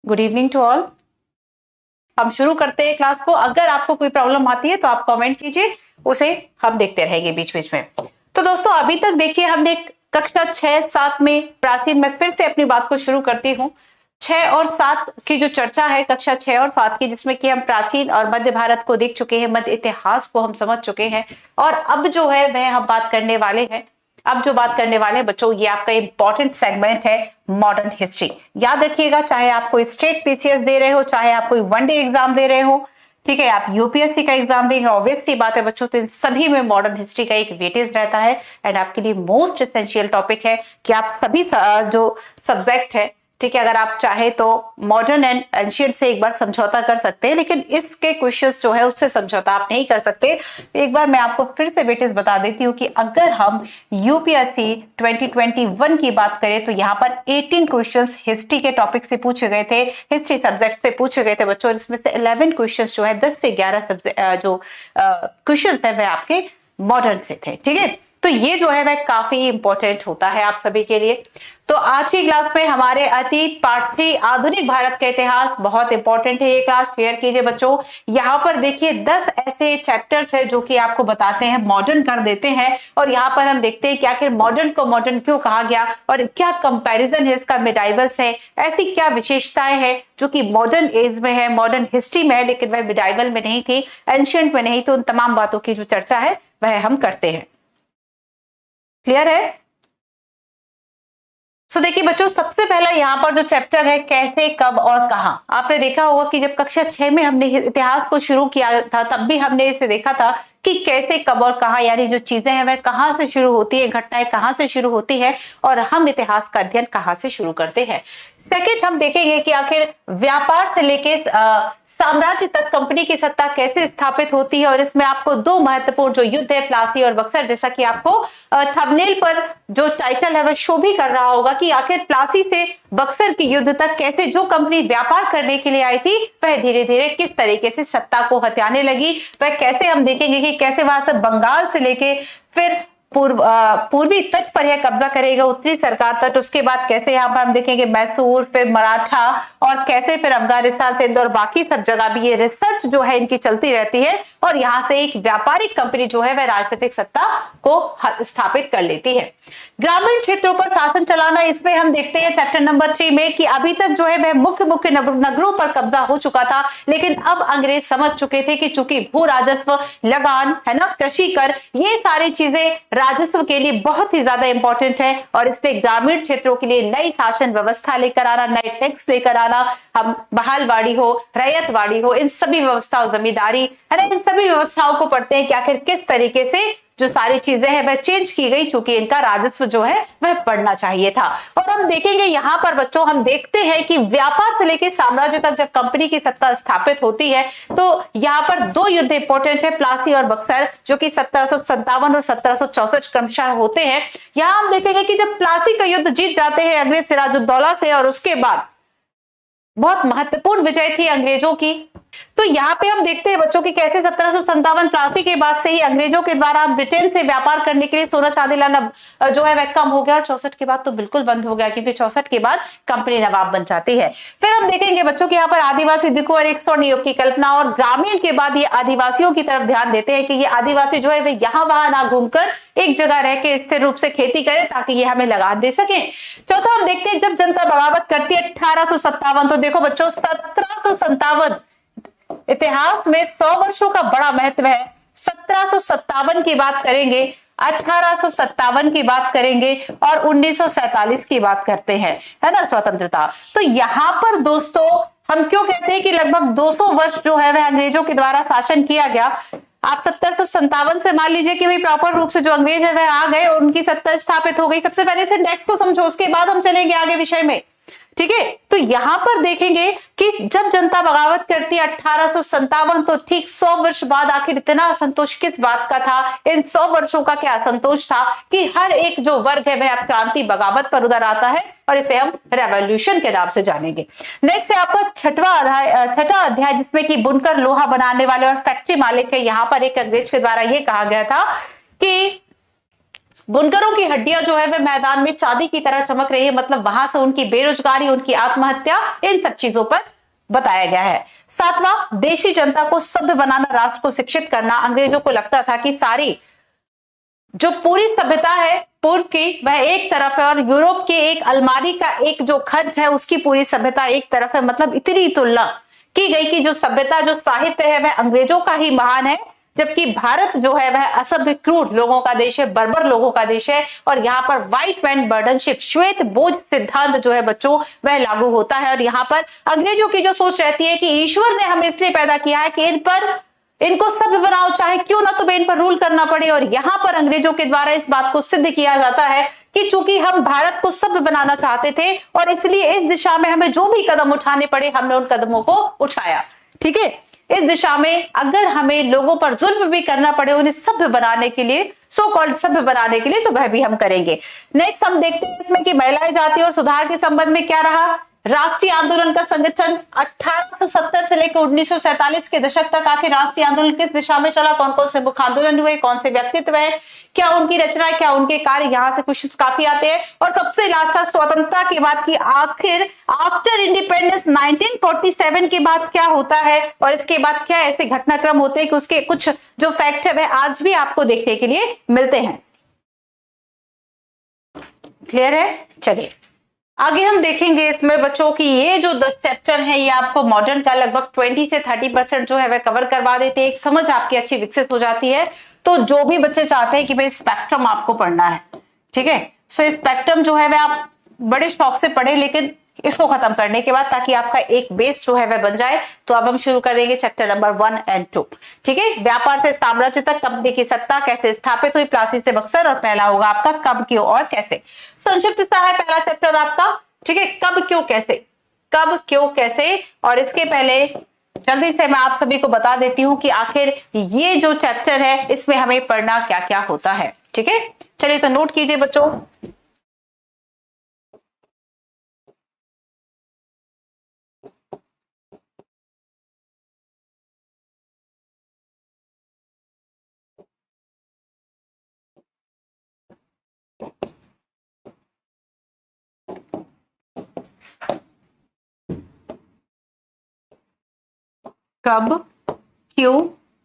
Good evening to all. हम शुरू करते हैं क्लास को। अगर आपको कोई प्रॉब्लम आती है तो आप कमेंट कीजिए, उसे हम देखते रहेंगे बीच बीच में। तो दोस्तों अभी तक देखिए हमने कक्षा 6, 7 में प्राचीन, मैं फिर से अपनी बात को शुरू करती हूँ। 6 और 7 की जो चर्चा है, कक्षा 6 और 7 की, जिसमें कि हम प्राचीन और मध्य भारत को देख चुके हैं, मध्य इतिहास को हम समझ चुके हैं, और अब जो है वह हम बात करने वाले हैं। अब जो बात करने वाले हैं बच्चों, ये आपका इंपॉर्टेंट सेगमेंट है मॉडर्न हिस्ट्री। याद रखिएगा, चाहे आप कोई स्टेट पीसीएस दे रहे हो, चाहे आप कोई वनडे एग्जाम दे रहे हो, ठीक है, आप यूपीएससी का एग्जाम देंगे, ऑब्वियस सी बात है बच्चों, तो इन सभी में मॉडर्न हिस्ट्री का एक वेटेज रहता है। एंड आपके लिए मोस्ट एसेंशियल टॉपिक है कि आप सभी जो सब्जेक्ट है, ठीक है, अगर आप चाहे तो मॉडर्न एंड एंशिएंट से एक बार समझौता कर सकते हैं, लेकिन इसके क्वेश्चंस जो है उससे समझौता आप नहीं कर सकते। एक बार मैं आपको फिर से वेटेज बता देती हूँ कि अगर हम यूपीएससी 2021 की बात करें तो यहाँ पर 18 क्वेश्चंस हिस्ट्री के टॉपिक से पूछे गए थे, हिस्ट्री सब्जेक्ट से पूछे गए थे बच्चों। इसमें से 11 क्वेश्चन जो है, 10 से 11 जो क्वेश्चन है वह आपके मॉडर्न से थे, ठीक है। तो ये जो है वह काफी इंपॉर्टेंट होता है आप सभी के लिए। तो आज की क्लास में हमारे अतीत पार्ट 3 आधुनिक भारत का इतिहास बहुत इंपॉर्टेंट है। ये क्लास शेयर कीजिए बच्चों। यहाँ पर देखिए 10 ऐसे चैप्टर्स है जो कि आपको बताते हैं, मॉडर्न कर देते हैं, और यहाँ पर हम देखते हैं कि आखिर मॉडर्न को मॉडर्न क्यों कहा गया और क्या कंपैरिजन है इसका मिडाइवल से, ऐसी क्या विशेषताएं हैं जो कि मॉडर्न एज में है, मॉडर्न हिस्ट्री में है, लेकिन वह मिडाइवल में नहीं थी, एंशिएंट में नहीं। तो उन तमाम बातों की जो चर्चा है वह हम करते हैं। क्लियर है? सो देखिए बच्चों, सबसे पहला यहाँ पर जो चैप्टर है, कैसे, कब और कहां। आपने देखा होगा कि जब कक्षा 6 में हमने इतिहास को शुरू किया था, तब भी हमने इसे देखा था कि कैसे, कब और कहां, यानी जो चीजें हैं वह कहां से शुरू होती है, घटनाएं कहां से शुरू होती है, और हम इतिहास का अध्ययन कहां से शुरू करते हैं। सेकेंड, हम देखेंगे कि आखिर व्यापार से लेके साम्राज्य तक कंपनी की सत्ता कैसे स्थापित होती है, और इसमें आपको 2 महत्वपूर्ण जो युद्ध है, प्लासी और बक्सर, जैसा कि आपको थंबनेल पर जो टाइटल है वह शो भी कर रहा होगा कि आखिर प्लासी से बक्सर के युद्ध तक कैसे जो कंपनी व्यापार करने के लिए आई थी वह धीरे धीरे किस तरीके से सत्ता को हथियाने लगी। वह कैसे, हम देखेंगे कि कैसे वहां से बंगाल से लेके फिर पूर्वी तट पर यह कब्जा करेगा, उत्तरी सरकार तट। उसके बाद कैसे यहाँ पर हम देखेंगे मैसूर, फिर मराठा, और कैसे फिर अफगानिस्तान, सिंध और बाकी सब जगह भी ये रिसर्च जो है इनकी चलती रहती है, और यहाँ से एक व्यापारिक कंपनी जो है वह राजनीतिक सत्ता को स्थापित कर लेती है। ग्रामीण क्षेत्रों पर शासन चलाना, इसमें हम देखते हैं चैप्टर नंबर 3 में कि अभी तक जो है वह मुख्य मुख्य नगरों पर कब्जा हो चुका था, लेकिन अब अंग्रेज समझ चुके थे कि चूंकि भू राजस्व, लगान है ना, कृषि कर, ये सारी चीजें राजस्व के लिए बहुत ही ज्यादा इंपॉर्टेंट है, और इसलिए ग्रामीण क्षेत्रों के लिए नई शासन व्यवस्था लेकर आना, नए टैक्स लेकर आना, हम बहालवाड़ी हो, रैयतवाड़ी हो, इन सभी व्यवस्थाओं, जमींदारी है ना, इन सभी व्यवस्थाओं को पढ़ते हैं कि आखिर किस तरीके से जो सारी चीजें हैं वह चेंज की गई, क्योंकि इनका राजस्व जो है वह बढ़ना चाहिए था। और हम देखेंगे यहाँ पर बच्चों, हम देखते हैं कि व्यापार से लेकर साम्राज्य तक जब कंपनी की सत्ता स्थापित होती है, तो यहाँ पर 2 युद्ध इंपॉर्टेंट है, प्लासी और बक्सर, जो कि 1757 और 1764 क्रमशः होते हैं। यहाँ हम देखेंगे कि जब प्लासी का युद्ध जीत जाते हैं अंग्रेज सिराजुद्दौला से, और उसके बाद बहुत महत्वपूर्ण विजय थी अंग्रेजों की। तो यहाँ पे हम देखते हैं बच्चों की कैसे 1757 प्लासी के बाद से ही अंग्रेजों के द्वारा ब्रिटेन से व्यापार करने के लिए सोना चांदी लाना जो है वह कम हो गया, और 64 के बाद तो बिल्कुल बंद हो गया, क्योंकि 64 के बाद कंपनी नवाब बन जाती है। फिर हम देखेंगे बच्चों की यहाँ पर आदिवासी दिखो और 100 नियोग की कल्पना, और ग्रामीण के बाद ये आदिवासियों की तरफ ध्यान देते हैं कि ये आदिवासी जो है वे यहाँ वहां ना घूमकर एक जगह रह के स्थिर रूप से खेती करें, ताकि ये हमें लगान दे सके। चौथा, हम देखते हैं जब जनता बगावत करती है 1857, तो देखो बच्चों 1757 इतिहास में 100 वर्षों का बड़ा महत्व है। 1757 की बात करेंगे, 1857 की बात करेंगे, और 1947 की बात करते हैं, है ना, स्वतंत्रता। तो यहां पर दोस्तों हम क्यों कहते हैं कि लगभग 200 वर्ष जो है वह अंग्रेजों के द्वारा शासन किया गया। आप 1757 से मान लीजिए कि भाई प्रॉपर रूप से जो अंग्रेज है वह आ गए, उनकी सत्ता स्थापित हो गई। सबसे पहले से इंडेक्स को समझो, उसके बाद हम चलेंगे आगे विषय में, ठीक है। तो यहां पर देखेंगे कि जब जनता बगावत करती है 1857, तो ठीक 100 वर्ष बाद आखिर इतना असंतोष किस बात का था, इन 100 वर्षों का क्या असंतोष था कि हर एक जो वर्ग है वह अब क्रांति बगावत पर उधर आता है, और इसे हम रेवोल्यूशन के नाम से जानेंगे। नेक्स्ट है आपका छठा अध्याय, जिसमें कि बुनकर, लोहा बनाने वाले और फैक्ट्री मालिक है। यहाँ पर एक अंग्रेज के द्वारा यह कहा गया था कि बुनकरों की हड्डियां जो है वह मैदान में चांदी की तरह चमक रही है, मतलब वहां से उनकी बेरोजगारी, उनकी आत्महत्या, इन सब चीजों पर बताया गया है। सातवां, देशी जनता को सभ्य बनाना, राष्ट्र को शिक्षित करना। अंग्रेजों को लगता था कि सारी जो पूरी सभ्यता है पूर्व की वह एक तरफ है और यूरोप के एक अलमारी का एक जो खर्च है उसकी पूरी सभ्यता एक तरफ है। मतलब इतनी तुलना की गई कि जो सभ्यता, जो साहित्य है वह अंग्रेजों का ही महान है, जबकि भारत जो है वह असभ्य, क्रूर लोगों का देश है, बर्बर लोगों का देश है। और यहाँ पर व्हाइट मैन बर्डनशिप, श्वेत बोझ सिद्धांत जो है बच्चों वह लागू होता है। और यहाँ पर अंग्रेजों की जो सोच रहती है कि ईश्वर ने हमें इसलिए पैदा किया है कि इनको सभ्य बनाओ, चाहे क्यों ना तुम्हें इन पर रूल करना पड़े। और यहाँ पर अंग्रेजों के द्वारा इस बात को सिद्ध किया जाता है कि चूंकि हम भारत को सभ्य बनाना चाहते थे और इसलिए इस दिशा में हमें जो भी कदम उठाने पड़े हमने उन कदमों को उठाया। ठीक है, इस दिशा में अगर हमें लोगों पर जुल्म भी करना पड़े उन्हें सभ्य बनाने के लिए, सो कॉल्ड सभ्य बनाने के लिए, तो वह भी हम करेंगे। नेक्स्ट हम देखते हैं इसमें कि महिलाएं, जाति और सुधार के संबंध में क्या रहा। राष्ट्रीय आंदोलन का संगठन 1870 से लेकर 1947 के दशक तक आखिर राष्ट्रीय आंदोलन किस दिशा में चला, कौन कौन से मुख्य आंदोलन हुए, कौन से व्यक्तित्व है, क्या उनकी रचना, क्या उनके कार्य, यहां से क्वेश्चंस काफी आते हैं। और सबसे लास्ट था स्वतंत्रता के बाद की आखिर आफ्टर इंडिपेंडेंस 1947 के बाद क्या होता है और इसके बाद क्या ऐसे घटनाक्रम होते हैं कि उसके कुछ जो फैक्ट है वह आज भी आपको देखने के लिए मिलते हैं। क्लियर है? चलिए आगे हम देखेंगे इसमें बच्चों की ये जो 10 चैप्टर है ये आपको मॉडर्न का लगभग 20 से 30% जो है वह कवर करवा देते हैं। एक समझ आपकी अच्छी विकसित हो जाती है। तो जो भी बच्चे चाहते हैं कि भाई स्पेक्ट्रम आपको पढ़ना है, ठीक है, सो स्पेक्ट्रम जो है वह आप बड़े शौक से पढ़े, लेकिन इसको खत्म करने के बाद ताकि आपका एक बेस जो है वह बन जाए। तो अब हम शुरू करेंगे चैप्टर नंबर 1 और 2। ठीक है, व्यापार से साम्राज्य तक कंपनी की सत्ता कैसे स्थापित हुई, प्लासी से बक्सर, और पहला होगा आपका कब, क्यों और कैसे। संक्षिप्त सा है पहला चैप्टर आपका। ठीक है, कब क्यों कैसे, कब क्यों कैसे। और इसके पहले जल्दी से मैं आप सभी को बता देती हूं कि आखिर ये जो चैप्टर है इसमें हमें पढ़ना क्या क्या होता है। ठीक है, चलिए तो नोट कीजिए बच्चों। कब, क्यों,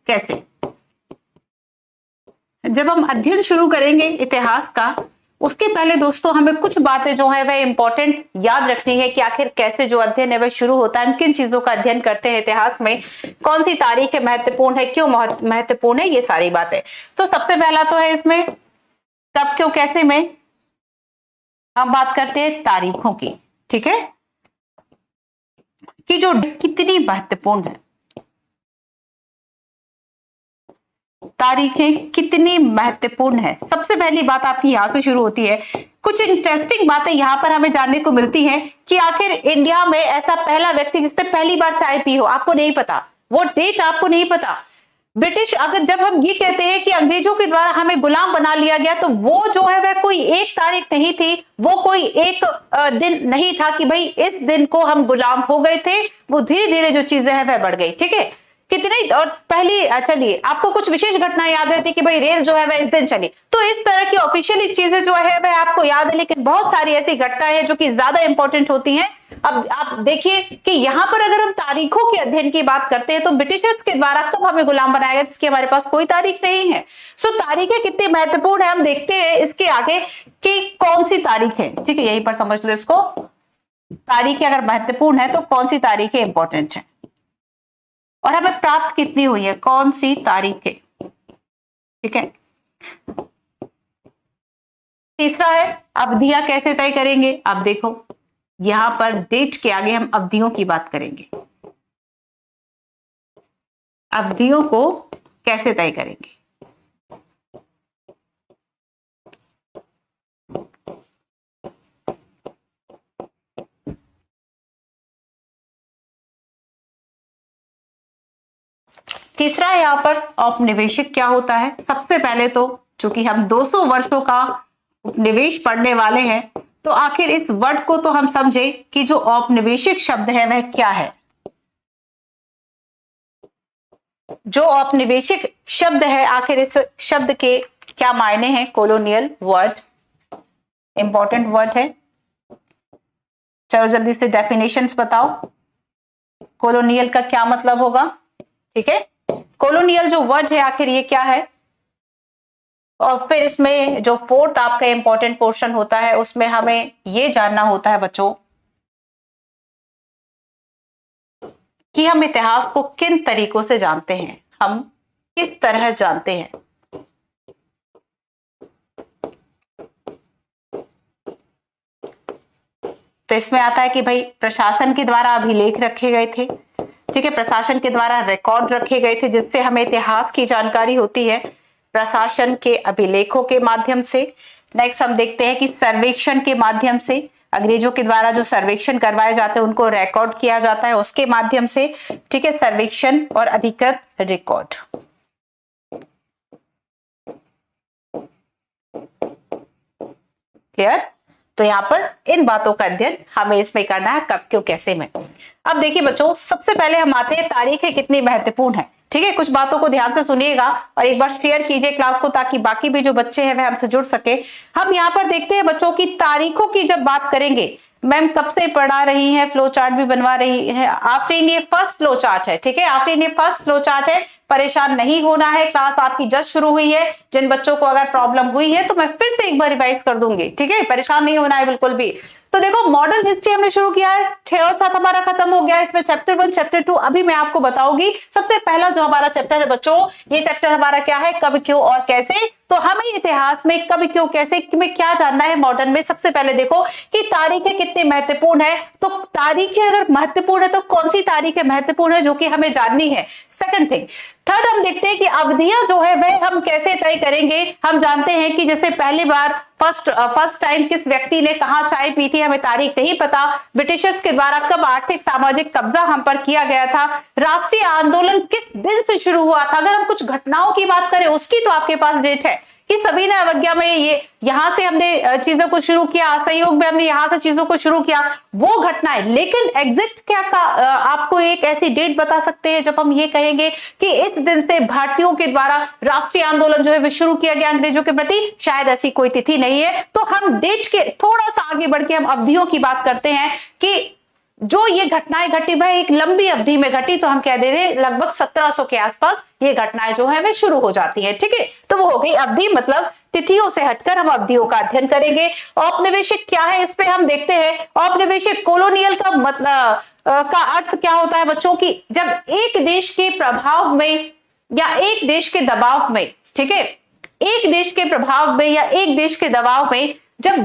कैसे। जब हम अध्ययन शुरू करेंगे इतिहास का, उसके पहले दोस्तों हमें कुछ बातें जो है वह इंपॉर्टेंट याद रखनी है कि आखिर कैसे जो अध्ययन है वह शुरू होता है, हम किन चीजों का अध्ययन करते हैं इतिहास में, कौन सी तारीख है महत्वपूर्ण है, क्यों महत्वपूर्ण है, ये सारी बातें। तो सबसे पहला तो है इसमें कब क्यों कैसे में हम बात करते हैं तारीखों की। ठीक है, कि जो कितनी महत्वपूर्ण है, तारीखें कितनी महत्वपूर्ण है। सबसे पहली बात आपकी यहां से शुरू होती है। कुछ इंटरेस्टिंग बातें यहां पर हमें जानने को मिलती हैं कि आखिर इंडिया में ऐसा पहला व्यक्ति जिसने पहली बार चाय पी हो, आपको नहीं पता, वो डेट आपको नहीं पता। ब्रिटिश, अगर जब हम ये कहते हैं कि अंग्रेजों के द्वारा हमें गुलाम बना लिया गया, तो वो जो है वह कोई एक तारीख नहीं थी, वो कोई एक दिन नहीं था कि भाई इस दिन को हम गुलाम हो गए थे। वो धीरे धीरे जो चीजें हैं वह बढ़ गई। ठीक है, कितने और पहली, चलिए आपको कुछ विशेष घटनाएं याद रहती कि भाई रेल जो है वह इस दिन चली, तो इस तरह की ऑफिशियली चीजें जो है वह आपको याद है। लेकिन बहुत सारी ऐसी घटनाएं हैं जो कि ज्यादा इंपॉर्टेंट होती हैं। अब आप देखिए कि यहां पर अगर हम तारीखों के अध्ययन की बात करते हैं तो ब्रिटिशर्स के द्वारा कब हमें गुलाम बनाया गया, जिसकी हमारे पास कोई तारीख नहीं है। सो तारीखें कितनी महत्वपूर्ण है हम देखते हैं इसके आगे कि कौन सी तारीख है। ठीक है, यहीं पर समझ लो इसको, तारीखें अगर महत्वपूर्ण है तो कौन सी तारीखें इंपॉर्टेंट है और हमें प्राप्त कितनी हुई है, कौन सी तारीखें। ठीक है, तीसरा है अवधियां कैसे तय करेंगे। आप देखो यहां पर डेट के आगे हम अवधियों की बात करेंगे, अवधियों को कैसे तय करेंगे। तीसरा है यहां पर औपनिवेशिक क्या होता है। सबसे पहले तो चूंकि हम 200 वर्षों का उपनिवेश पढ़ने वाले हैं, तो आखिर इस वर्ड को तो हम समझे कि जो औपनिवेशिक शब्द है वह क्या है। जो औपनिवेशिक शब्द है, आखिर इस शब्द के क्या मायने हैं कॉलोनियल वर्ड, इंपॉर्टेंट वर्ड है। चलो जल्दी से डेफिनेशंस बताओ, कॉलोनियल का क्या मतलब होगा। ठीक है, कॉलोनियल जो वर्ड है आखिर ये क्या है। और फिर इसमें जो फोर्थ आपका इंपॉर्टेंट पोर्शन होता है उसमें हमें ये जानना होता है बच्चों कि हम इतिहास को किन तरीकों से जानते हैं, हम किस तरह जानते हैं। तो इसमें आता है कि भाई प्रशासन के द्वारा अभिलेख रखे गए थे, ठीक है, प्रशासन के द्वारा रिकॉर्ड रखे गए थे जिससे हमें इतिहास की जानकारी होती है, प्रशासन के अभिलेखों के माध्यम से। नेक्स्ट हम देखते हैं कि सर्वेक्षण के माध्यम से, अंग्रेजों के द्वारा जो सर्वेक्षण करवाए जाते हैं उनको रिकॉर्ड किया जाता है उसके माध्यम से, ठीक है, सर्वेक्षण और अधिकृत रिकॉर्ड। क्लियर। तो यहाँ पर इन बातों का अध्ययन हमें इसमें करना है, कब क्यों कैसे में। अब देखिए बच्चों, सबसे पहले हम आते हैं तारीखें कितनी महत्वपूर्ण है। ठीक है, कुछ बातों को ध्यान से सुनिएगा और एक बार शेयर कीजिए क्लास को ताकि बाकी भी जो बच्चे हैं वह हमसे जुड़ सके। हम यहाँ पर देखते हैं बच्चों की तारीखों की जब बात करेंगे, मैम कब से पढ़ा रही हैं, फ्लो चार्ट भी बनवा रही है आफरीन, ये फर्स्ट फ्लो चार्ट है। ठीक है आफरीन, ये फर्स्ट फ्लो चार्ट है, परेशान नहीं होना है, क्लास आपकी जस्ट शुरू हुई है। जिन बच्चों को अगर प्रॉब्लम हुई है तो मैं फिर से एक बार रिवाइज कर दूंगी, ठीक है, परेशान नहीं होना है बिल्कुल भी। तो देखो मॉडर्न हिस्ट्री हमने शुरू किया है, 6 और 7 हमारा खत्म हो गया है, इसमें चैप्टर 1 चैप्टर 2 अभी मैं आपको बताऊंगी। सबसे पहला जो हमारा चैप्टर है बच्चों, ये चैप्टर हमारा क्या है, कब क्यों और कैसे। तो हमें इतिहास में कब क्यों कैसे में क्या जानना है मॉडर्न में। सबसे पहले देखो कि तारीखें कितनी महत्वपूर्ण है, तो तारीखें अगर महत्वपूर्ण है तो कौन सी तारीखें महत्वपूर्ण है जो कि हमें जाननी है। सेकंड थिंग, थर्ड हम देखते हैं कि अवधियां जो है वह हम कैसे तय करेंगे। हम जानते हैं कि जैसे पहली बार फर्स्ट टाइम किस व्यक्ति ने कहां चाय पी थी, हमें तारीख नहीं पता। ब्रिटिशर्स के द्वारा कब आर्थिक सामाजिक कब्जा हम पर किया गया था, राष्ट्रीय आंदोलन किस दिन से शुरू हुआ था। अगर हम कुछ घटनाओं की बात करें उसकी तो आपके पास डेट है कि सविनय अवज्ञा में ये यहां से हमने चीजों को शुरू किया, असहयोग में हमने यहां से चीजों को शुरू किया, वो घटनाएं। लेकिन एग्जैक्ट क्या आपको एक ऐसी डेट बता सकते हैं जब हम ये कहेंगे कि इस दिन से भारतीयों के द्वारा राष्ट्रीय आंदोलन जो है वो शुरू किया गया अंग्रेजों के प्रति, शायद ऐसी कोई तिथि नहीं है। तो हम डेट के थोड़ा सा आगे बढ़ के हम अवधियों की बात करते हैं कि जो ये घटनाएं घटी वह एक लंबी अवधि में घटी, तो हम कह दे रहे लगभग 1700 के आसपास ये घटनाएं जो है वे शुरू हो जाती है। ठीक है, तो वो हो गई अवधि, मतलब तिथियों से हटकर हम अवधियों का अध्ययन करेंगे। औपनिवेशिक क्या है इस पे हम देखते हैं। औपनिवेशिक कॉलोनियल का मतलब का अर्थ क्या होता है बच्चों की, जब एक देश के प्रभाव में या एक देश के दबाव में, ठीक है, एक देश के प्रभाव में या एक देश के दबाव में जब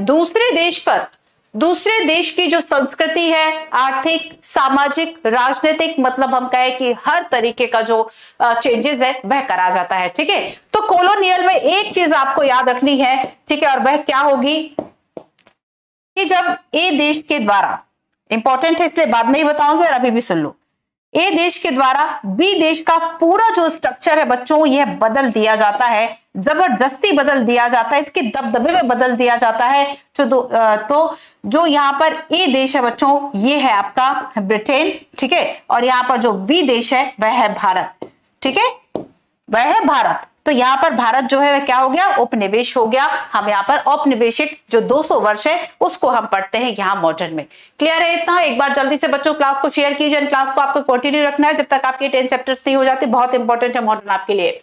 दूसरे देश की जो संस्कृति है, आर्थिक सामाजिक राजनीतिक, मतलब हम कहें कि हर तरीके का जो चेंजेस है वह करा जाता है। ठीक है, तो कॉलोनियल में एक चीज आपको याद रखनी है, ठीक है, और वह क्या होगी कि जब ए देश के द्वारा, इंपॉर्टेंट है इसलिए बाद में ही बताऊंगी और अभी भी सुन लो, ए देश के द्वारा बी देश का पूरा जो स्ट्रक्चर है बच्चों यह बदल दिया जाता है, जबरदस्ती बदल दिया जाता है, इसके दबदबे में बदल दिया जाता है। तो जो यहाँ पर ए देश है बच्चों ये है आपका ब्रिटेन, ठीक है, और यहाँ पर जो बी देश है वह है भारत। ठीक है, वह है भारत। तो यहाँ पर भारत जो है वह क्या हो गया, उपनिवेश हो गया। हम यहाँ पर औपनिवेशिक जो 200 वर्ष है उसको हम पढ़ते हैं यहाँ मॉडर्न में। क्लियर है इतना। एक बार जल्दी से बच्चों क्लास को शेयर कीजिए, क्लास को आपको कंटिन्यू रखना है जब तक आपके 10 चैप्टर्स नहीं हो जाते, बहुत इंपॉर्टेंट है मॉडर्न आपके लिए।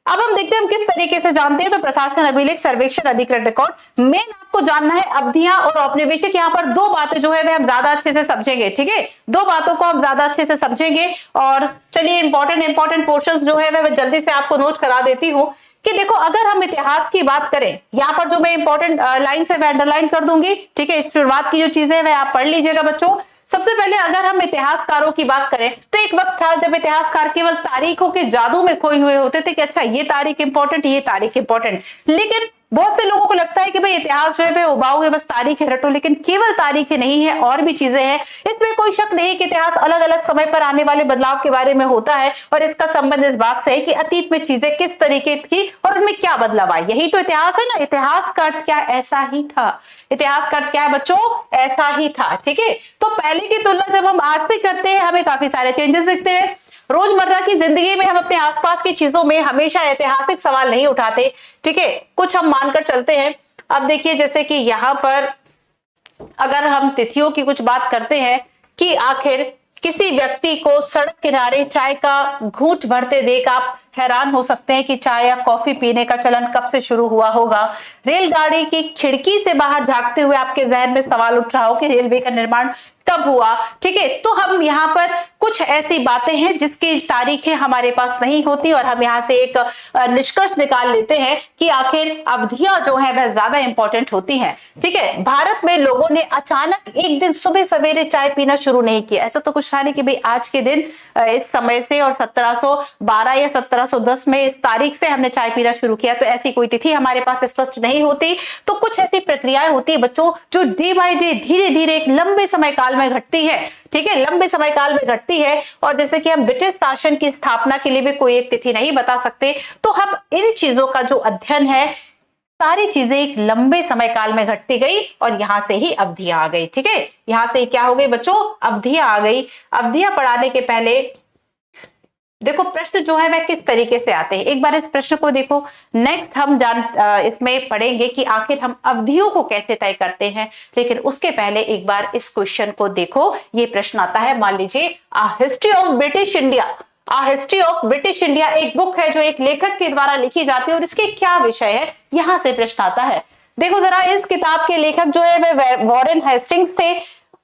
अब हम देखते हैं हम किस तरीके से जानते हैं। तो प्रशासन अभिलेख सर्वेक्षण अधिकृत रिकॉर्ड, मेन आपको जानना है अवधियां और औपनिवेशिक। यहाँ पर दो बातें जो है वे हम ज्यादा अच्छे से समझेंगे। ठीक है, दो बातों को हम ज्यादा अच्छे से समझेंगे। और चलिए इंपॉर्टेंट पोर्शंस जो है मैं जल्दी से आपको नोट करा देती हूँ कि देखो अगर हम इतिहास की बात करें, यहाँ पर जो मैं इंपॉर्टेंट लाइन से अंडरलाइन कर दूंगी, ठीक है, शुरुआत की जो चीजें है वह आप पढ़ लीजिएगा बच्चों। सबसे पहले अगर हम इतिहासकारों की बात करें तो एक वक्त था जब इतिहासकार केवल तारीखों के जादू में खोए हुए होते थे कि अच्छा ये तारीख इंपॉर्टेंट, ये तारीख इंपॉर्टेंट। लेकिन बहुत से लोगों को लगता है कि भाई इतिहास जो है उबाऊ है, बस तारीख है रटो, लेकिन केवल तारीखें नहीं है, और भी चीजें हैं। इसमें कोई शक नहीं कि इतिहास अलग अलग समय पर आने वाले बदलाव के बारे में होता है, और इसका संबंध इस बात से है कि अतीत में चीजें किस तरीके थी और उनमें क्या बदलाव आए। यही तो इतिहास है ना। इतिहास का अर्थ क्या, ऐसा ही था। इतिहास का अर्थ क्या है बच्चों, ऐसा ही था। ठीक है, तो पहले की तुलना जब हम आज से करते हैं हमें काफी सारे चेंजेस दिखते हैं। रोजमर्रा की जिंदगी में हम अपने आसपास की चीजों में हमेशा ऐतिहासिक सवाल नहीं उठाते, ठीक है, कुछ हम मानकर चलते हैं। अब देखिए जैसे कि यहाँ पर अगर हम तिथियों की कुछ बात करते हैं कि आखिर किसी व्यक्ति को सड़क किनारे चाय का घूंट भरते देख आप हैरान हो सकते हैं कि चाय या कॉफी पीने का चलन कब से शुरू हुआ होगा। रेलगाड़ी की खिड़की से बाहर झांकते हुए आपके जहन में सवाल उठ रहा हो कि रेलवे का निर्माण कब हुआ, ठीक है। तो हम यहाँ पर कुछ ऐसी बातें हैं जिसकी तारीखें हमारे पास नहीं होती और हम यहाँ से एक निष्कर्ष निकाल लेते हैं कि आखिर अवधियां जो है वह ज्यादा इंपॉर्टेंट होती हैं, ठीक है। भारत में लोगों ने अचानक एक दिन सुबह सवेरे चाय पीना शुरू नहीं किया, ऐसा तो कुछ था नहीं कि भाई आज के दिन इस समय से और 1712 या 1710 में इस तारीख से हमने चाय पीना शुरू किया, तो ऐसी कोई तिथि हमारे पास स्पष्ट नहीं होती। तो कुछ ऐसी प्रक्रियाएं होती है बच्चों जो डे बाय डे धीरे धीरे एक लंबे समय काल में घटती है, ठीक है, लंबे समय काल में घटती है। और जैसे कि हम ब्रिटिश शासन की स्थापना के लिए भी कोई एक तिथि नहीं बता सकते, तो हम इन चीजों का जो अध्ययन है सारी चीजें एक लंबे समय काल में घटती गई और यहां से ही अवधियां आ गई, ठीक है। यहां से क्या हो गई बच्चों, अवधियां आ गई। अवधियां पढ़ाने के पहले देखो प्रश्न जो है वह किस तरीके से आते हैं, एक बार इस प्रश्न को देखो। नेक्स्ट हम इसमें पढ़ेंगे कि आखिर हम अवधियों को कैसे तय करते हैं, लेकिन उसके पहले एक बार इस क्वेश्चन को देखो। ये प्रश्न आता है, मान लीजिए a history of British India. A history of British India एक बुक है जो एक लेखक के द्वारा लिखी जाती है और इसके क्या विषय है, यहां से प्रश्न आता है। देखो जरा, इस किताब के लेखक जो है वह वॉरेन हेस्टिंग्स थे।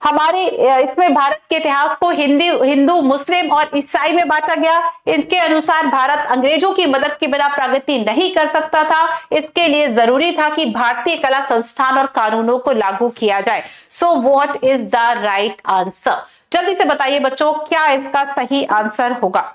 हमारे इसमें भारत के इतिहास को हिंदू, मुस्लिम और ईसाई में बांटा गया। इनके अनुसार भारत अंग्रेजों की मदद के बिना प्रगति नहीं कर सकता था, इसके लिए जरूरी था कि भारतीय कला संस्थान और कानूनों को लागू किया जाए। So what is the right answer, जल्दी से बताइए बच्चों, क्या इसका सही आंसर होगा।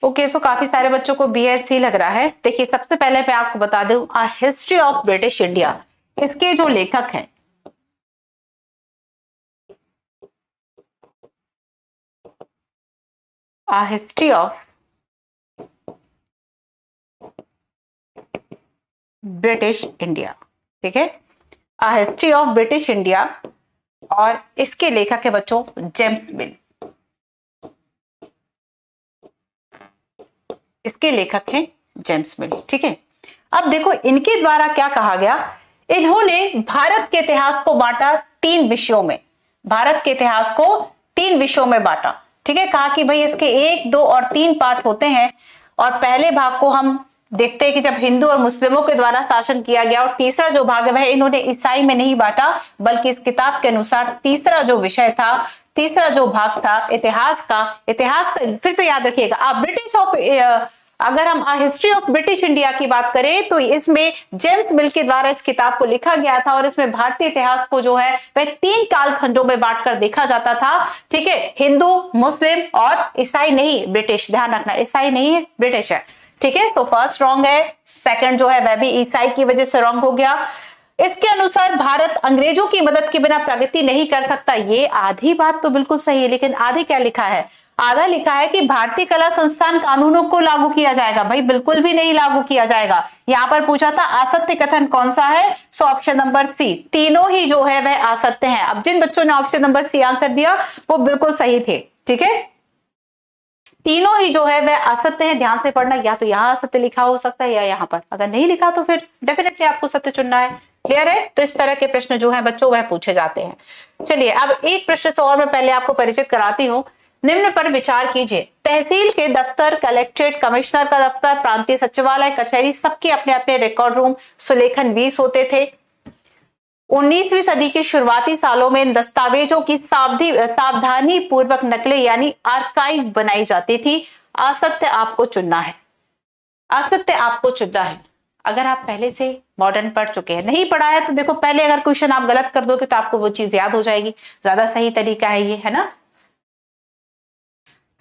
ओके, सो काफी सारे बच्चों को BSc लग रहा है। देखिए सबसे पहले मैं आपको बता दूं, आ हिस्ट्री ऑफ ब्रिटिश इंडिया, इसके जो लेखक हैं आ हिस्ट्री ऑफ ब्रिटिश इंडिया, ठीक है, आ हिस्ट्री ऑफ ब्रिटिश इंडिया, और इसके लेखक है बच्चों जेम्स मिल। इसके लेखक हैं जेम्स मिल, ठीक है। अब देखो इनके द्वारा क्या कहा गया, इन्होंने भारत के इतिहास को बांटा 3 विषयों में। भारत के इतिहास को 3 विषयों में बांटा, ठीक है। कहा कि भाई इसके 1, 2 और 3 पार्ट होते हैं, और पहले भाग को हम देखते हैं कि जब हिंदू और मुस्लिमों के द्वारा शासन किया गया, और तीसरा जो भाग है वह इन्होंने ईसाई में नहीं बांटा, बल्कि इस किताब के अनुसार तीसरा जो विषय था, तीसरा जो भाग था इतिहास का फिर से याद रखिएगा, आप ब्रिटिश ऑफ अगर हम हिस्ट्री ऑफ ब्रिटिश इंडिया की बात करें तो इसमें जेम्स मिल के द्वारा इस किताब को लिखा गया था, और इसमें भारतीय इतिहास को जो है वह 3 कालखंडों में बांटकर देखा जाता था, ठीक है। हिंदू, मुस्लिम और ईसाई नहीं, ब्रिटिश, ध्यान रखना ईसाई नहीं है, ब्रिटिश है, ठीक है। तो फर्स्ट रॉन्ग है, सेकंड जो है वह भी ईसाई की वजह से रॉन्ग हो गया। इसके अनुसार भारत अंग्रेजों की मदद के बिना प्रगति नहीं कर सकता, ये आधी बात तो बिल्कुल सही है, लेकिन आधे क्या लिखा है, आधा लिखा है कि भारतीय कला संस्थान कानूनों को लागू किया जाएगा। भाई बिल्कुल भी नहीं लागू किया जाएगा। यहां पर पूछा था असत्य कथन कौन सा है, सो ऑप्शन नंबर सी, तीनों ही जो है वह असत्य हैं। अब जिन बच्चों ने ऑप्शन नंबर सी आंसर दिया वो बिल्कुल सही थे, ठीक है, तीनों ही जो है वह असत्य है। ध्यान से पढ़ना, या तो यहाँ असत्य लिखा हो सकता है या यहाँ पर, अगर नहीं लिखा तो फिर डेफिनेटली आपको सत्य चुनना है। क्लियर है, तो इस तरह के प्रश्न जो है बच्चों वह पूछे जाते हैं। चलिए अब एक प्रश्न से और मैं पहले आपको परिचित कराती हूँ। निम्न पर विचार कीजिए, तहसील के दफ्तर, कलेक्ट्रेट, कमिश्नर का दफ्तर, प्रांतीय सचिवालय, कचहरी, सबके अपने अपने रिकॉर्ड रूम, सुलेखन 20 होते थे। 19वीं सदी के शुरुआती सालों में इन दस्तावेजों की सावधानी पूर्वक नकलें यानी आर्काइव बनाई जाती थी। असत्य आपको चुनना है, असत्य आपको चुनना है। अगर आप पहले से मॉडर्न पढ़ चुके हैं, नहीं पढ़ा है तो देखो पहले अगर क्वेश्चन आप गलत कर दोगे तो आपको वो चीज याद हो जाएगी, ज्यादा सही तरीका है ये, है ना।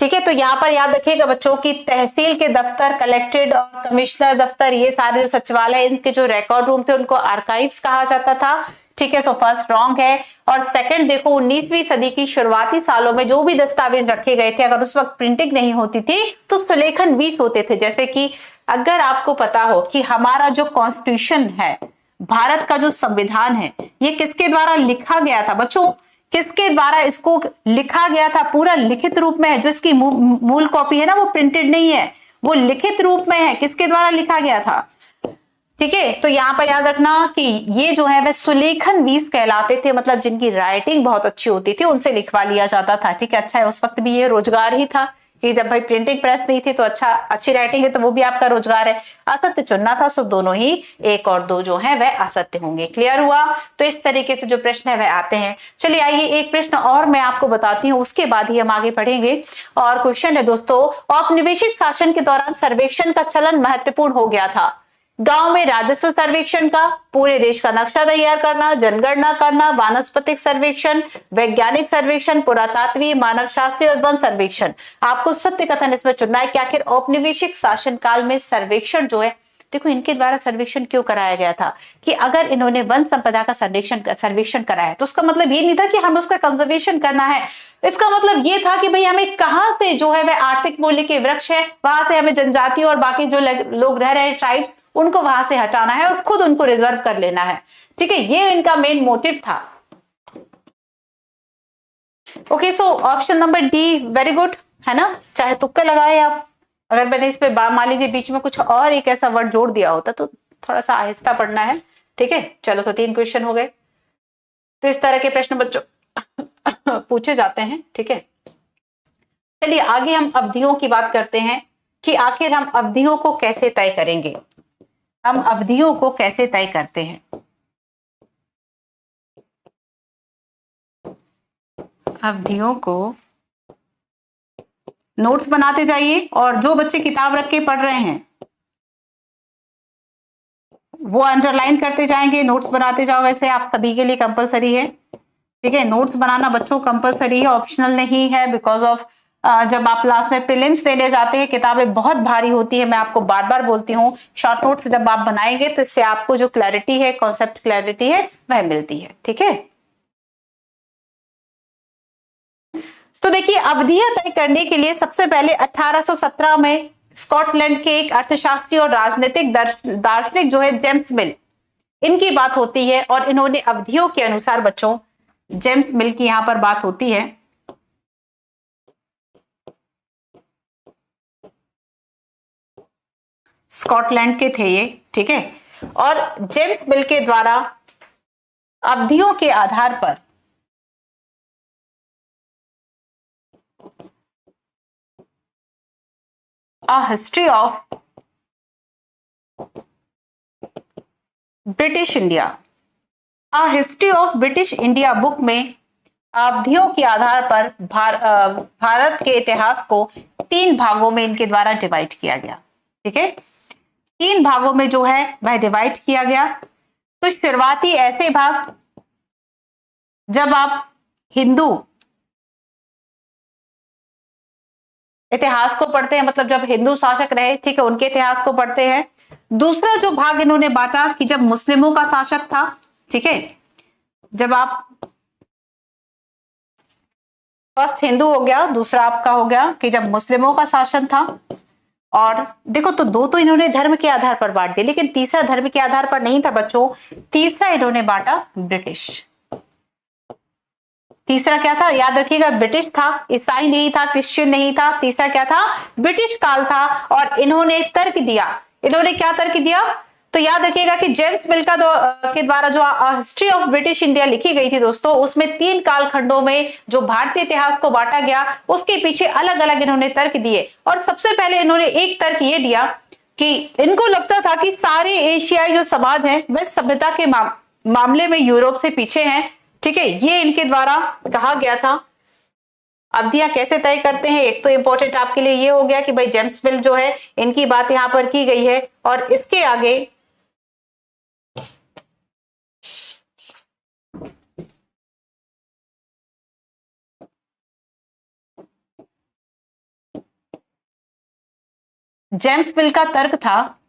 ठीक है, तो यहाँ पर याद रखिएगा बच्चों की तहसील के दफ्तर, कलेक्टेड और कमिश्नर दफ्तर, ये सारे जो सचिवालय, इनके जो रिकॉर्ड रूम थे उनको आर्काइव्स कहा जाता था। ठीक है, सो फर्स्ट रॉन्ग है। और सेकंड देखो, 19वीं सदी की शुरुआती सालों में जो भी दस्तावेज रखे गए थे, अगर उस वक्त प्रिंटिंग नहीं होती थी तो सुलेखन 20 होते थे। जैसे कि अगर आपको पता हो कि हमारा जो कॉन्स्टिट्यूशन है, भारत का जो संविधान है, ये किसके द्वारा लिखा गया था बच्चों? किसके द्वारा इसको लिखा गया था? पूरा लिखित रूप में है। जो इसकी मूल कॉपी है ना, वो प्रिंटेड नहीं है, वो लिखित रूप में है। किसके द्वारा लिखा गया था? ठीक है, तो यहां पर याद रखना कि ये जो है वह सुलेखन 20 कहलाते थे, मतलब जिनकी राइटिंग बहुत अच्छी होती थी उनसे लिखवा लिया जाता था। ठीक है, अच्छा है, उस वक्त भी ये रोजगार ही था कि जब भाई प्रिंटिंग प्रेस नहीं थी तो अच्छी राइटिंग है तो वो भी आपका रोजगार है। असत्य चुनना था, सो दोनों ही 1 और 2 जो है वह असत्य होंगे। क्लियर हुआ? तो इस तरीके से जो प्रश्न है वह आते हैं। चलिए आइए एक प्रश्न और मैं आपको बताती हूँ, उसके बाद ही हम आगे बढ़ेंगे। और क्वेश्चन है दोस्तों, औपनिवेशिक शासन के दौरान सर्वेक्षण का चलन महत्वपूर्ण हो गया था। गांव में राजस्व सर्वेक्षण का, पूरे देश का नक्शा तैयार करना, जनगणना करना, वानस्पतिक सर्वेक्षण, वैज्ञानिक सर्वेक्षण, पुरातात्वीय, मानव शास्त्रीय और वन सर्वेक्षण। आपको सत्य कथन इसमें चुनना है कि आखिर औपनिवेशिक शासन काल में सर्वेक्षण जो है, देखो इनके द्वारा सर्वेक्षण क्यों कराया गया था कि अगर इन्होंने वन संपदा का सर्वेक्षण कराया तो उसका मतलब ये नहीं था कि हमें उसका कंजर्वेशन करना है। इसका मतलब ये था कि भाई हमें कहां से जो है वह आर्थिक मूल्य के वृक्ष है, वहां से हमें जनजाति और बाकी जो लोग रह रहे हैं ट्राइब्स, उनको वहां से हटाना है और खुद उनको रिजर्व कर लेना है। ठीक है, ये इनका मेन मोटिव था। Okay, so option number D very good है ना, चाहे तुक्के लगाए आप। अगर मैंने इस पे मान लीजिए बीच में कुछ और एक ऐसा वर्ड जोड़ दिया होता तो थोड़ा सा आहिस्ता पढ़ना है। ठीक है, चलो तो 3 क्वेश्चन हो गए। तो इस तरह के प्रश्न बच्चों पूछे जाते हैं। ठीक है, चलिए आगे हम अवधियों की बात करते हैं कि आखिर हम अवधियों को कैसे तय करेंगे। हम अवधियों को कैसे तय करते हैं? अवधियों को नोट्स बनाते जाइए, और जो बच्चे किताब रख के पढ़ रहे हैं वो अंडरलाइन करते जाएंगे, नोट्स बनाते जाओ। वैसे आप सभी के लिए कंपलसरी है। ठीक है, नोट्स बनाना बच्चों कंपलसरी है, ऑप्शनल नहीं है। बिकॉज ऑफ जब आप लास्ट में प्रीलिम्स देने जाते हैं किताबें बहुत भारी होती है। मैं आपको बार बार बोलती हूँ, शॉर्ट नोट्स जब आप बनाएंगे तो इससे आपको जो क्लैरिटी है, कॉन्सेप्ट क्लैरिटी है, वह मिलती है। ठीक है, तो देखिए अवधियां तय करने के लिए सबसे पहले 1817 में स्कॉटलैंड के एक अर्थशास्त्री और राजनीतिक दार्शनिक जो है जेम्स मिल, इनकी बात होती है। और इन्होंने अवधियों के अनुसार बच्चों, जेम्स मिल की यहां पर बात होती है। स्कॉटलैंड के थे ये। ठीक है, और जेम्स मिल के द्वारा अवधियों के आधार पर a history of British India, a history of British India book में अवधियों के आधार पर भारत के इतिहास को 3 भागों में इनके द्वारा डिवाइड किया गया। ठीक है, 3 भागों में जो है वह डिवाइड किया गया। तो शुरुआती ऐसे भाग जब आप हिंदू इतिहास को पढ़ते हैं, मतलब जब हिंदू शासक रहे, ठीक है, उनके इतिहास को पढ़ते हैं। दूसरा जो भाग इन्होंने बांटा कि जब मुस्लिमों का शासक था। ठीक है, जब आप फर्स्ट हिंदू हो गया, दूसरा आपका हो गया कि जब मुस्लिमों का शासन था। और देखो तो 2 तो इन्होंने धर्म के आधार पर बांट दिए, लेकिन तीसरा धर्म के आधार पर नहीं था बच्चों। तीसरा इन्होंने बांटा ब्रिटिश। तीसरा क्या था? याद रखिएगा, ब्रिटिश था, ईसाई नहीं था, क्रिश्चियन नहीं था। तीसरा क्या था? ब्रिटिश काल था। और इन्होंने तर्क दिया। इन्होंने क्या तर्क दिया? तो याद रखिएगा कि जेम्स मिल का के द्वारा जो हिस्ट्री ऑफ ब्रिटिश इंडिया लिखी गई थी दोस्तों, उसमें 3 कालखंडों में जो भारतीय इतिहास को बांटा गया, उसके पीछे अलग अलग इन्होंने तर्क दिए। और सबसे पहले इन्होंने एक तर्क ये दिया कि इनको लगता था कि सारे एशियाई जो समाज है वह सभ्यता के मामले में यूरोप से पीछे हैं। ठीक है, ये इनके द्वारा कहा गया था। अवधियां कैसे तय करते हैं, एक तो इंपॉर्टेंट आपके लिए ये हो गया कि भाई जेम्स मिल जो है, इनकी बात यहां पर की गई है। और इसके आगे जेम्स मिल का तर्क था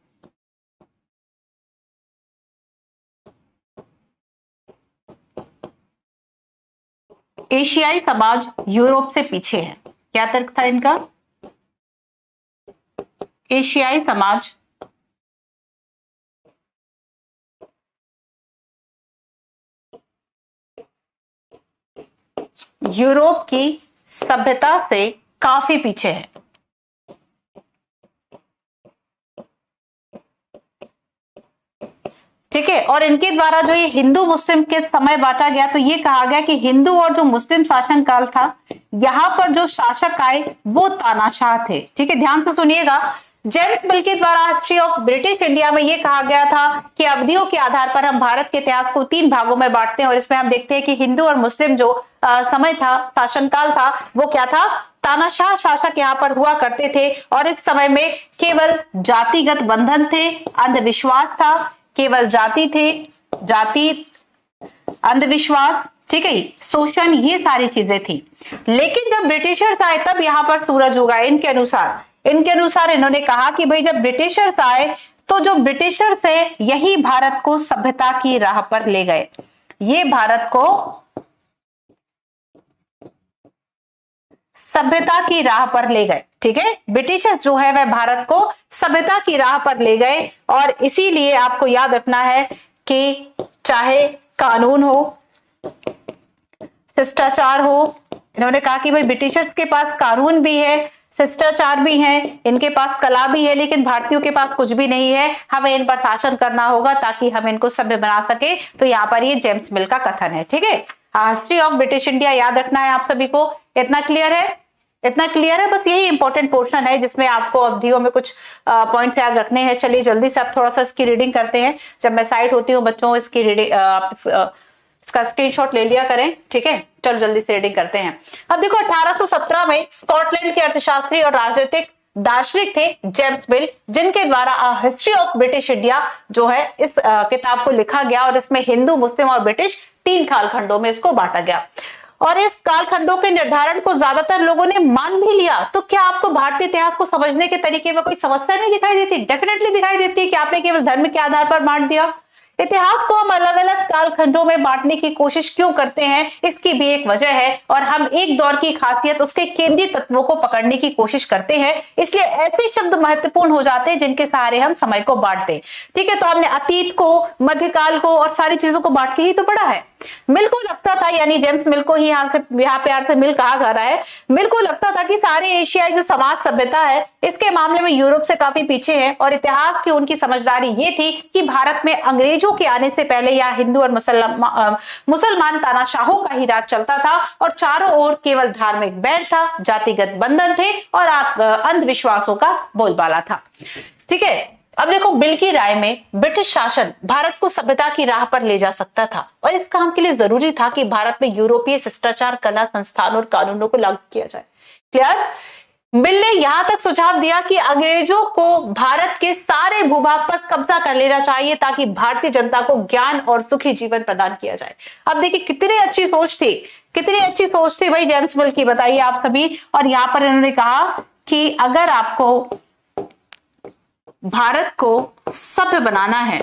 एशियाई समाज यूरोप से पीछे है। क्या तर्क था इनका? एशियाई समाज यूरोप की सभ्यता से काफी पीछे है। ठीक है, और इनके द्वारा जो ये हिंदू मुस्लिम के समय बांटा गया, तो ये कहा गया कि हिंदू और जो मुस्लिम शासन काल था, यहां पर जो शासक आए वो तानाशाह थे। ठीक है, ध्यान से सुनिएगा। जेम्स मिल के द्वारा हिस्ट्री ऑफ ब्रिटिश इंडिया में ये कहा गया था कि अवधियों के आधार पर हम भारत के इतिहास को 3 भागों में बांटते हैं, और इसमें हम देखते हैं कि हिंदू और मुस्लिम जो समय था, शासनकाल था, वो क्या था? तानाशाह शासक यहाँ पर हुआ करते थे, और इस समय में केवल जातिगत बंधन थे, अंधविश्वास था, केवल जाति थे, जाति, अंधविश्वास, ठीक है, शोषण, ये सारी चीजें थी। लेकिन जब ब्रिटिशर्स आए तब यहाँ पर सूरज उगा। इनके अनुसार इन्होंने कहा कि भाई जब ब्रिटिशर्स आए तो जो ब्रिटिशर्स है यही भारत को सभ्यता की राह पर ले गए। ये भारत को सभ्यता की राह पर ले गए। ठीक है, ब्रिटिशर्स जो है वह भारत को सभ्यता की राह पर ले गए, और इसीलिए आपको याद रखना है कि चाहे कानून हो, शिष्टाचार हो, इन्होंने कहा कि भाई ब्रिटिशर्स के पास कानून भी है, शिष्टाचार भी है, इनके पास कला भी है, लेकिन भारतीयों के पास कुछ भी नहीं है। हमें इन पर शासन करना होगा ताकि हम इनको सभ्य बना सके। तो यहाँ पर ये जेम्स मिल का कथन है। ठीक है, हिस्ट्री ऑफ ब्रिटिश इंडिया याद रखना है आप सभी को। इतना क्लियर है? इतना क्लियर है? बस यही इंपॉर्टेंट पोर्शन है जिसमें आपको अवधियों में कुछ पॉइंट्स याद रखने हैं। चलिए जल्दी से आप थोड़ा सा इसकी रीडिंग करते हैं। जब मैं साइट होती हूँ बच्चों, इसकी रीडिंग इसका स्क्रीनशॉट ले लिया करें। ठीक है, चलो जल्दी से रीडिंग करते हैं। अब देखो 1817 में स्कॉटलैंड के अर्थशास्त्री और राजनीतिक दार्शनिक थे जेम्स मिल, जिनके द्वारा हिस्ट्री ऑफ ब्रिटिश इंडिया जो है इस किताब को लिखा गया, और इसमें हिंदू, मुस्लिम और ब्रिटिश 3 कालखंडों में इसको बांटा गया। और इस कालखंडों के निर्धारण को ज्यादातर लोगों ने मान भी लिया। तो क्या आपको भारतीय इतिहास को समझने के तरीके में कोई समस्या नहीं दिखाई देती? डेफिनेटली दिखाई देती है कि आपने केवल धर्म के आधार पर बांट दिया। इतिहास को हम अलग अलग कालखंडों में बांटने की कोशिश क्यों करते हैं, इसकी भी एक वजह है, और हम एक दौर की खासियत, उसके केंद्रीय तत्वों को पकड़ने की कोशिश करते हैं। इसलिए ऐसे शब्द महत्वपूर्ण हो जाते हैं जिनके सहारे हम समय को बांटते हैं। ठीक है, तो हमने अतीत को, मध्यकाल को और सारी चीजों को बांट के ही तो पढ़ा है। मिल को लगता था, यानी जेम्स मिल को ही यहाँ प्यार से मिल कहा जा रहा है, मिल को लगता था कि सारे एशियाई जो समाज सभ्यता है इसके मामले में यूरोप से काफी पीछे है, और इतिहास की उनकी समझदारी ये थी कि भारत में अंग्रेजों के आने से पहले यहाँ हिंदू और मुसलमान तानाशाहों का ही राज चलता था, और चारों ओर केवल धार्मिक बैर था, जातिगत बंधन थे, और अंधविश्वासों का बोलबाला था। ठीक है, अब देखो बिल की राय में ब्रिटिश शासन भारत को सभ्यता की राह पर ले जा सकता था, और इस काम के लिए जरूरी था कि भारत में यूरोपीय शिष्टाचार, कला, संस्थान और कानूनों को लागू किया जाए। क्लियर? बिल ने यहां तक सुझाव दिया कि अंग्रेजों को भारत के सारे भूभाग पर कब्जा कर लेना चाहिए ताकि भारतीय जनता को ज्ञान और सुखी जीवन प्रदान किया जाए। अब देखिए कितनी अच्छी सोच थी, कितनी अच्छी सोच थी भाई जेम्स मिल की, बताइए आप सभी। और यहां पर इन्होंने कहा कि अगर आपको भारत को सभ्य बनाना है,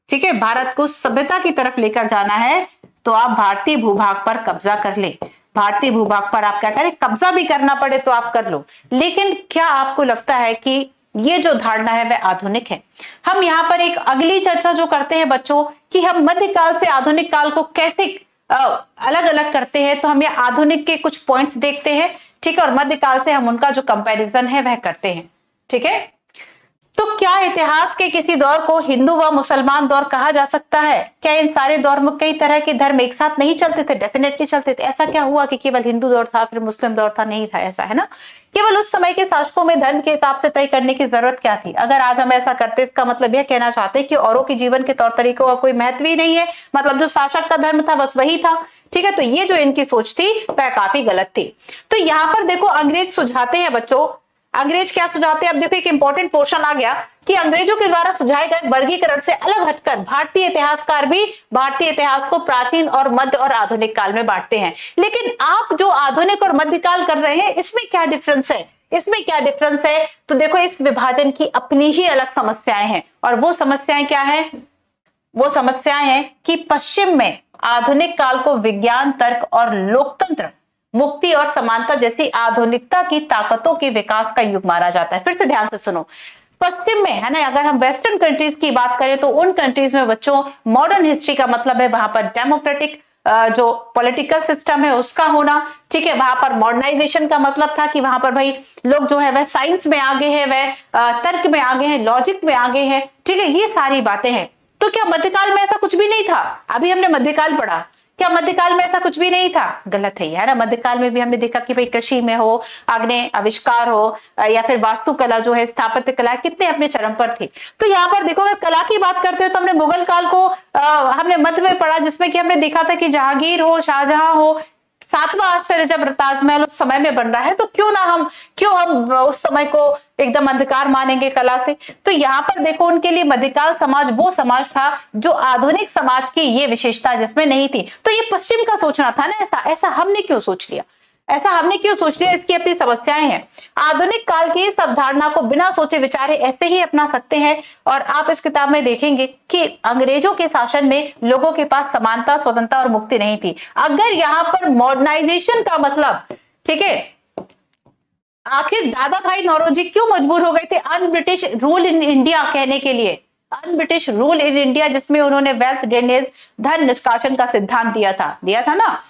ठीक है, भारत को सभ्यता की तरफ लेकर जाना है, तो आप भारतीय भूभाग पर कब्जा कर ले। भारतीय भूभाग पर आप क्या करें, कब्जा भी करना पड़े तो आप कर लो। लेकिन क्या आपको लगता है कि ये जो धारणा है वह आधुनिक है? हम यहाँ पर एक अगली चर्चा जो करते हैं बच्चों कि हम मध्यकाल से आधुनिक काल को कैसे अलग अलग करते हैं, तो हम ये आधुनिक के कुछ पॉइंट्स देखते हैं। ठीक है, और मध्यकाल से हम उनका जो कंपैरिजन है वह करते हैं। ठीक है, तो क्या इतिहास के किसी दौर को हिंदू व मुसलमान दौर कहा जा सकता है? क्या इन सारे दौर में कई तरह के धर्म एक साथ नहीं चलते थे? डेफिनेटली चलते थे। ऐसा क्या हुआ कि केवल हिंदू दौर था फिर मुस्लिम दौर था? नहीं था ऐसा, है ना। केवल उस समय के शासकों में धर्म के हिसाब से तय करने की जरूरत क्या थी? अगर आज हम ऐसा करते, इसका मतलब यह कहना चाहते हैं कि औरों के जीवन के तौर तरीकों का कोई महत्व ही नहीं है, मतलब जो शासक का धर्म था बस वही था। ठीक है, तो ये जो इनकी सोच थी वह काफी गलत थी। तो यहाँ पर देखो अंग्रेज सुझाते हैं बच्चों, अंग्रेज क्या सुझाते हैं? अब देखो एक इंपॉर्टेंट पोर्शन आ गया कि अंग्रेजों के द्वारा सुझाए गए वर्गीकरण से अलग हटकर भारतीय इतिहासकार भी भारतीय इतिहास को प्राचीन और मध्य और आधुनिक काल में बांटते हैं। लेकिन आप जो आधुनिक और मध्यकाल कर रहे हैं इसमें क्या डिफरेंस है? इसमें क्या डिफरेंस है? तो देखो, इस विभाजन की अपनी ही अलग समस्याएं हैं, और वो समस्याएं क्या है? वो समस्याएं हैं कि पश्चिम में आधुनिक काल को विज्ञान, तर्क और लोकतंत्र, मुक्ति और समानता जैसी आधुनिकता की ताकतों के विकास का युग माना जाता है। फिर से ध्यान से सुनो, पश्चिम में है ना, अगर हम वेस्टर्न कंट्रीज की बात करें तो उन कंट्रीज में बच्चों मॉडर्न हिस्ट्री का मतलब है वहां पर डेमोक्रेटिक जो पॉलिटिकल सिस्टम है उसका होना, ठीक है। वहां पर मॉडर्नाइजेशन का मतलब था कि वहां पर भाई लोग जो है वह साइंस में आगे है, वह तर्क में आगे है, लॉजिक में आगे है, ठीक है। ये सारी बातें हैं। तो क्या मध्यकाल में ऐसा कुछ भी नहीं था? अभी हमने मध्यकाल पढ़ा, क्या मध्यकाल में ऐसा कुछ भी नहीं था? गलत है यार। मध्यकाल में भी हमने देखा कि भाई कृषि में हो, आग्नेय आविष्कार हो, या फिर वास्तुकला जो है, स्थापत्य कला, कितने अपने चरम पर थे। तो यहाँ पर देखो, अगर कला की बात करते हैं तो हमने मुगल काल को हमने मध्य में पढ़ा, जिसमें कि हमने देखा था कि जहांगीर हो, शाहजहां हो, सातवां आश्चर्य जब ताजमहल उस समय में बन रहा है, तो क्यों हम उस समय को एकदम अंधकार मानेंगे कला से? तो यहाँ पर देखो, उनके लिए मध्यकाल समाज वो समाज था जो आधुनिक समाज की ये विशेषता जिसमें नहीं थी। तो ये पश्चिम का सोचना था ना, ऐसा हमने क्यों सोच लिया? इसकी अपनी समस्याएं हैं। आधुनिक काल की इस अवधारणा को बिना सोचे विचारे ऐसे ही अपना सकते हैं। और आप इस किताब में देखेंगे कि अंग्रेजों के शासन में लोगों के पास समानता, स्वतंत्रता और मुक्ति नहीं थी। अगर यहाँ पर मॉडर्नाइजेशन का मतलब, ठीक है, आखिर दादा भाई नौरोजी क्यों मजबूर हो गए थे un British rule in India कहने के लिए? Un British rule in India, जिसमें उन्होंने वेल्थ ड्रेनेज, धन निष्कासन का सिद्धांत दिया था ना।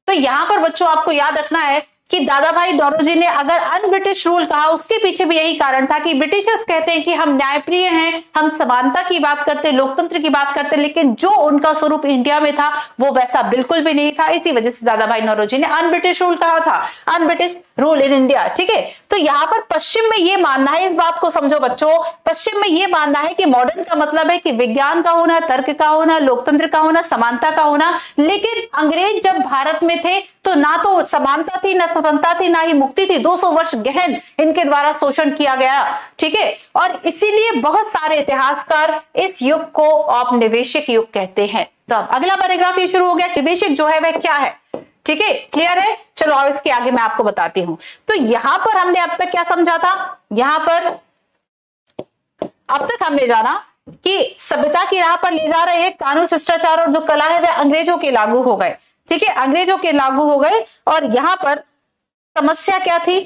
तो यहां पर बच्चों आपको याद रखना है कि दादा भाई नौरोजी ने अगर अन ब्रिटिश रूल कहा, उसके पीछे भी यही कारण था कि ब्रिटिशर्स कहते हैं कि हम न्यायप्रिय हैं, हम समानता की बात करते, लोकतंत्र की बात करते, लेकिन जो उनका स्वरूप इंडिया में था वो वैसा बिल्कुल भी नहीं था। इसी वजह से दादा भाई नौरोजी ने अन ब्रिटिश रूल कहा था, un British rule in India, ठीक है। तो यहाँ पर पश्चिम में ये मानना है, इस बात को समझो बच्चों, पश्चिम में ये मानना है कि मॉडर्न का मतलब है कि विज्ञान का होना, तर्क का होना, लोकतंत्र का होना, समानता का होना। लेकिन अंग्रेज जब भारत में थे तो ना तो समानता थी, ना स्वतंत्रता थी, ना ही मुक्ति थी। 200 वर्ष गहन इनके द्वारा शोषण किया गया, ठीक है। और इसीलिए बहुत सारे इतिहासकार इस युग को औपनिवेशिक युग कहते हैं। तो अब अगला पैराग्राफ ये शुरू हो गया, निवेशिक जो है वह क्या है, ठीक है, क्लियर है? चलो अब इसके आगे मैं आपको बताती हूं। तो यहां पर हमने अब तक क्या समझा था? यहां पर अब तक हमने जाना कि सभ्यता की राह पर ले जा रहे हैं कानून, शिष्टाचार और जो कला है वह अंग्रेजों के लागू हो गए, ठीक है, अंग्रेजों के लागू हो गए। और यहां पर समस्या क्या थी,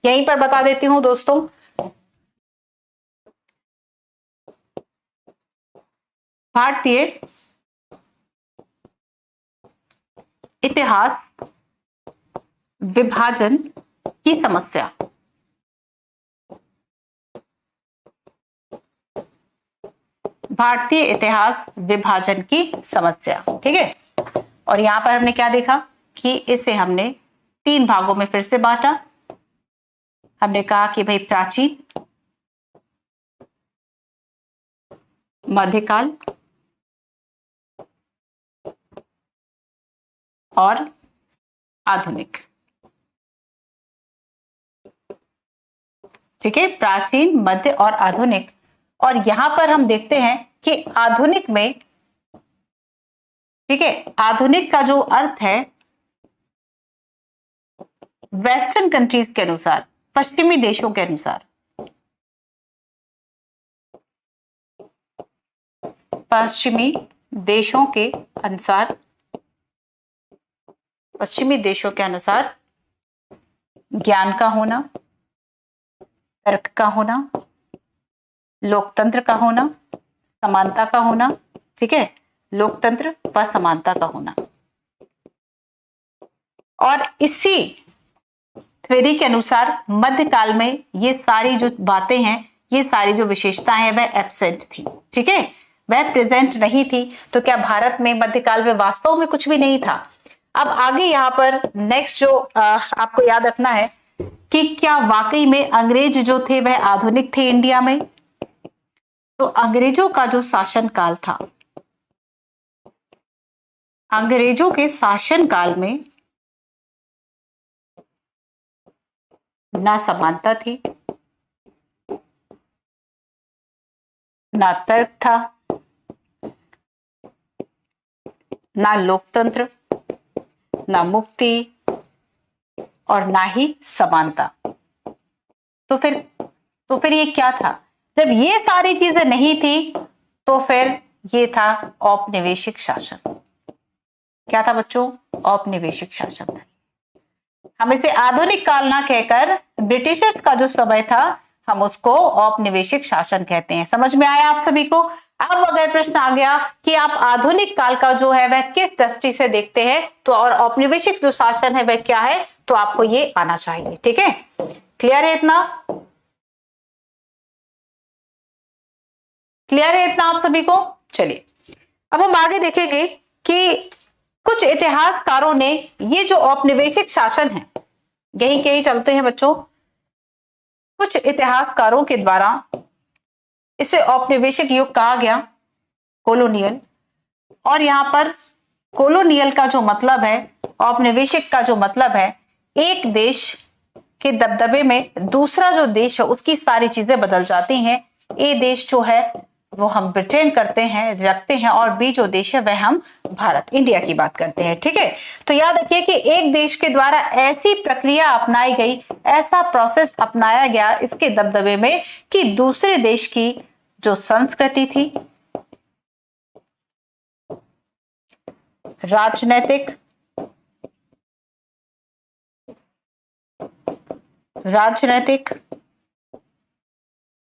यहीं पर बता देती हूं दोस्तों। भारतीय इतिहास विभाजन की समस्या, भारतीय इतिहास विभाजन की समस्या, ठीक है। और यहां पर हमने क्या देखा कि इसे हमने 3 भागों में फिर से बांटा। हमने कहा कि भाई प्राचीन, मध्यकाल और आधुनिक, ठीक है, प्राचीन, मध्य और आधुनिक। और यहां पर हम देखते हैं कि आधुनिक में, ठीक है, आधुनिक का जो अर्थ है वेस्टर्न कंट्रीज के अनुसार, पश्चिमी देशों के अनुसार, पश्चिमी देशों के अनुसार, पश्चिमी देशों के अनुसार ज्ञान का होना, तर्क का होना, लोकतंत्र का होना, समानता का होना, ठीक है, लोकतंत्र व समानता का होना। और इसी थ्योरी के अनुसार मध्यकाल में ये सारी जो बातें हैं, ये सारी जो विशेषताएं हैं वह एब्सेंट थी, ठीक है, वह प्रेजेंट नहीं थी। तो क्या भारत में मध्यकाल में वास्तव में कुछ भी नहीं था? अब आगे यहाँ पर नेक्स्ट जो आपको याद रखना है कि क्या वाकई में अंग्रेज जो थे वह आधुनिक थे इंडिया में? तो अंग्रेजों का जो शासन काल था, अंग्रेजों के शासन काल में ना समानता थी, ना तर्क था, ना लोकतंत्र, ना मुक्ति और ना ही समानता। तो फिर ये क्या था? जब ये सारी चीजें नहीं थी तो फिर ये था औपनिवेशिक शासन। क्या था बच्चों? औपनिवेशिक शासन था। हम इसे आधुनिक काल ना कहकर ब्रिटिशर्स का जो समय था हम उसको औपनिवेशिक शासन कहते हैं। समझ में आया आप सभी को? अब अगर प्रश्न आ गया कि आप आधुनिक काल का जो है वह किस दृष्टि से देखते हैं तो और औपनिवेशिक जो शासन है वह क्या है, तो आपको ये आना चाहिए। ठीक है, क्लियर है इतना? क्लियर है इतना आप सभी को? चलिए अब हम आगे देखेंगे कि कुछ इतिहासकारों ने ये जो औपनिवेशिक शासन है, यही कहीं चलते हैं बच्चों, कुछ इतिहासकारों के द्वारा इसे औपनिवेशिक युग कहा गया, कॉलोनियल। और यहां पर कॉलोनियल का जो मतलब है, औपनिवेशिक का जो मतलब है, एक देश के दबदबे में दूसरा जो देश है उसकी सारी चीजें बदल जाती हैं। ए देश जो है वो हम ब्रिटेन करते हैं, रखते हैं, और बी जो देश है वह हम भारत, इंडिया की बात करते हैं। ठीक है, तो याद रखिए कि एक देश के द्वारा ऐसी प्रक्रिया अपनाई गई, ऐसा प्रोसेस अपनाया गया इसके दबदबे में कि दूसरे देश की जो संस्कृति थी, राजनैतिक,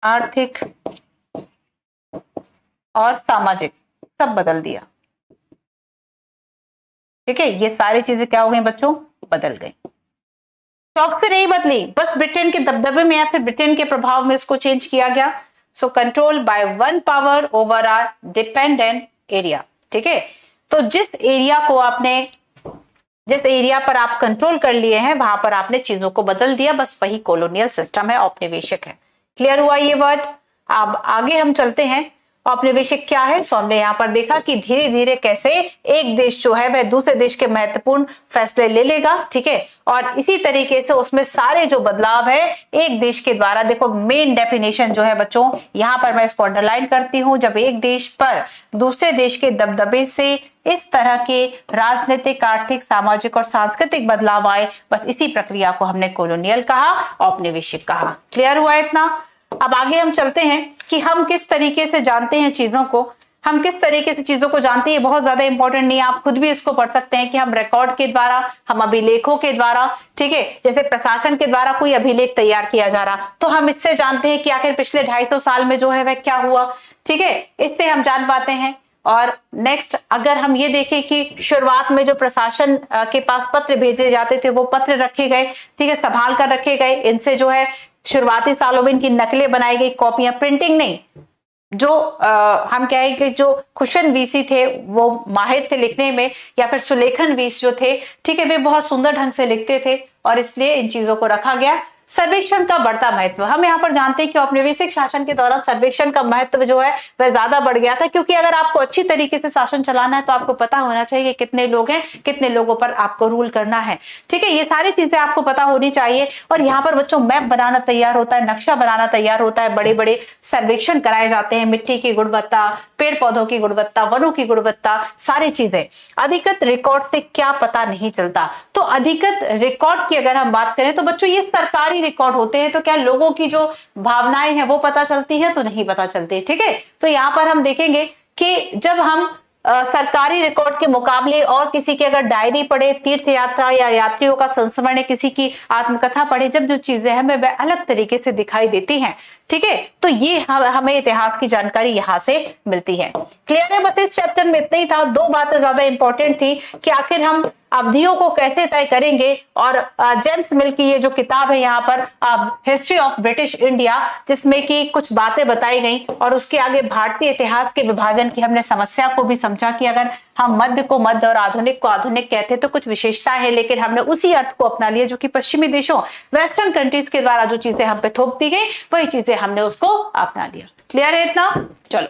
आर्थिक और सामाजिक सब बदल दिया। ठीक है, ये सारी चीजें क्या हो गई बच्चों? बदल गई। शौक से नहीं बदली, बस ब्रिटेन के दबदबे में या फिर ब्रिटेन के प्रभाव में इसको चेंज किया गया। So control by one power over r dependent area. ठीक है, तो जिस एरिया पर आप कंट्रोल कर लिए हैं वहां पर आपने चीजों को बदल दिया, बस वही कॉलोनियल सिस्टम है, औपनिवेशिक है। क्लियर हुआ ये वर्ड? अब आगे हम चलते हैं, औपनिवेशिक क्या है। सो हमने यहां पर देखा कि धीरे धीरे कैसे एक देश जो है वह दूसरे देश के महत्वपूर्ण फैसले ले लेगा। ठीक है, और इसी तरीके से उसमें सारे जो बदलाव है एक देश के द्वारा, देखो मेन डेफिनेशन जो है बच्चों, यहां पर मैं इसको अंडरलाइन करती हूं, जब एक देश पर दूसरे देश के दबदबे से इस तरह के राजनीतिक, आर्थिक, सामाजिक और सांस्कृतिक बदलाव आए, बस इसी प्रक्रिया को हमने कॉलोनियल कहा, औपनिवेशिक कहा। क्लियर हुआ इतना? अब आगे हम चलते हैं कि हम किस तरीके से जानते हैं चीजों को, हम किस तरीके से चीजों को जानते हैं। बहुत ज्यादा इंपॉर्टेंट नहीं है, आप खुद भी इसको पढ़ सकते हैं कि हम रिकॉर्ड के द्वारा, हम अभिलेखों के द्वारा, ठीक है, जैसे प्रशासन के द्वारा कोई अभिलेख तैयार किया जा रहा तो हम इससे जानते हैं कि आखिर पिछले 250 साल में जो है वह क्या हुआ। ठीक है, इससे हम जान पाते हैं। और नेक्स्ट अगर हम ये देखें कि शुरुआत में जो प्रशासन के पास पत्र भेजे जाते थे वो पत्र रखे गए, ठीक है, संभाल कर रखे गए, इनसे जो है शुरुआती सालों में इनकी नकलें बनाई गई, कॉपियां, प्रिंटिंग नहीं। जो हम कहें कि जो कुशन वीसी थे वो माहिर थे लिखने में, या फिर सुलेखन वीस जो थे, ठीक है, वे बहुत सुंदर ढंग से लिखते थे और इसलिए इन चीजों को रखा गया। सर्वेक्षण का बढ़ता महत्व, हम यहाँ पर जानते हैं कि औपनिवेशिक शासन के दौरान सर्वेक्षण का महत्व जो है वह ज्यादा बढ़ गया था, क्योंकि अगर आपको अच्छी तरीके से शासन चलाना है तो आपको पता होना चाहिए कितने लोग हैं, कितने लोगों पर आपको रूल करना है। ठीक है, ये सारी चीजें आपको पता होनी चाहिए। और यहाँ पर बच्चों मैप बनाना तैयार होता है, नक्शा बनाना तैयार होता है, बड़े बड़े सर्वेक्षण कराए जाते हैं, मिट्टी की गुणवत्ता, पेड़ पौधों की गुणवत्ता, वनों की गुणवत्ता, सारी चीजें। अधिकृत रिकॉर्ड से क्या पता नहीं चलता, तो अधिकृत रिकॉर्ड की अगर हम बात करें तो बच्चों ये सरकारी रिकॉर्ड होते हैं, तो क्या लोगों की जो भावनाएं हैं वो पता चलती है? तो नहीं पता चलती। ठीक है, तो यहां पर हम देखेंगे कि जब हम सरकारी रिकॉर्ड के मुकाबले और किसी की अगर डायरी पढ़े, तीर्थ यात्रा या यात्रियों का संस्मरण, किसी की आत्मकथा पढ़े, जब जो चीजें हमें वह अलग तरीके से दिखाई देती हैं। ठीक है, तो ये हमें इतिहास की जानकारी यहां से मिलती है। क्लियर है? बस इस चैप्टर में इतना ही था। दो बातें ज्यादा इंपॉर्टेंट थी कि आखिर हम अवधियों को कैसे तय करेंगे, और जेम्स मिल की ये जो किताब है यहाँ पर हिस्ट्री ऑफ ब्रिटिश इंडिया, जिसमें कि कुछ बातें बताई गई, और उसके आगे भारतीय इतिहास के विभाजन की हमने समस्या को भी समझा कि अगर हम मध्य को मध्य और आधुनिक को आधुनिक कहते हैं तो कुछ विशेषता है, लेकिन हमने उसी अर्थ को अपना लिया जो कि पश्चिमी देशों, वेस्टर्न कंट्रीज के द्वारा जो चीजें हम पे थोप दी गई वही चीजें हमने उसको अपना लिया। क्लियर है इतना? चलो,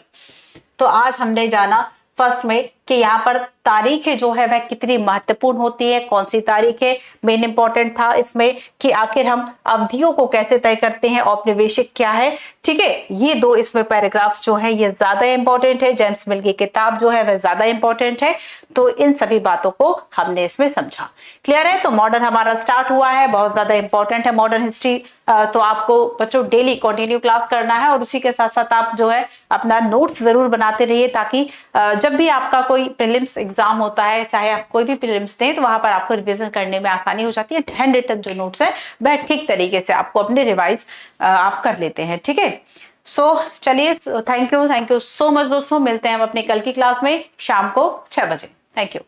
तो आज हमने जाना फर्स्ट में कि यहाँ पर तारीखें जो है वह कितनी महत्वपूर्ण होती है, कौन सी तारीखें मेन इंपॉर्टेंट था इसमें, कि आखिर हम अवधियों को कैसे तय करते हैं, औपनिवेशिक क्या है। ठीक है, ये दो इसमें पैराग्राफ्स जो है ये ज्यादा इंपॉर्टेंट है, जेम्स मिल की किताब जो है वह ज्यादा इंपॉर्टेंट है। तो इन सभी बातों को हमने इसमें समझा। क्लियर है? तो मॉडर्न हमारा स्टार्ट हुआ है, बहुत ज्यादा इंपॉर्टेंट है मॉडर्न हिस्ट्री। तो आपको बच्चों डेली कंटिन्यू क्लास करना है और उसी के साथ साथ आप जो है अपना नोट्स जरूर बनाते रहिए, ताकि जब भी आपका कोई प्रीलिम्स एग्जाम होता है, चाहे आप कोई भी प्रीलिम्स दें, तो वहां पर आपको रिवीजन करने में आसानी हो जाती है। हैंड रिटन जो नोट्स है वह ठीक तरीके से आपको अपने रिवाइज आप कर लेते हैं। ठीक है, सो चलिए, थैंक यू सो मच दोस्तों। मिलते हैं हम अपनी कल की क्लास में शाम को 6 बजे। Thank you.